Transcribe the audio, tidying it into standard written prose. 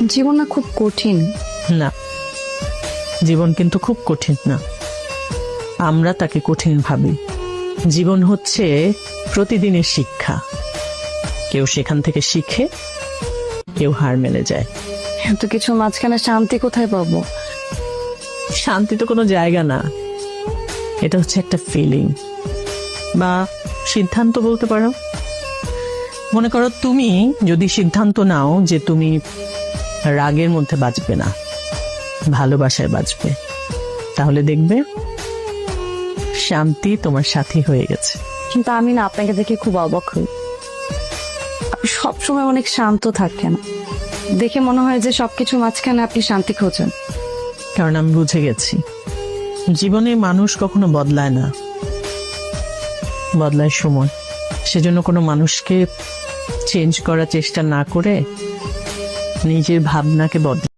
জীবন না খুব কঠিন। না, জীবন কিন্তু খুব কঠিন না, আমরা তাকে কঠিন ভাবি। জীবন হচ্ছে প্রতিদিনের শিক্ষা, কেউ সেখান থেকে শিখে, কেউ হার মেনে যায়। এত কিছু মাঝখানে শান্তি কোথায় পাবো? শান্তি তো কোনো জায়গা না, এটা হচ্ছে একটা ফিলিং বা সিদ্ধান্ত বলতে পারো। মনে করো তুমি যদি সিদ্ধান্ত নাও যে তুমি রাগের মধ্যে বাঁচবে না, ভালোবাসায় বাঁচবে, তাহলে দেখবে শান্তি তোমার সাথী হয়ে গেছে। কিন্তু আমি না আপনাকে দেখে খুব অবাক হই। আপনি সবসময় অনেক শান্ত থাকেন, দেখে মনে হয় যে সবকিছু মাঝখানে আপনি শান্তি খোঁজেন। কারণ আমি বুঝে গেছি জীবনে মানুষ কখনো বদলায় না, বদলায় সময়। সেজন্য কোনো মানুষকে চেঞ্জ করার চেষ্টা না করে নিজের ভাবনাকে বদলা।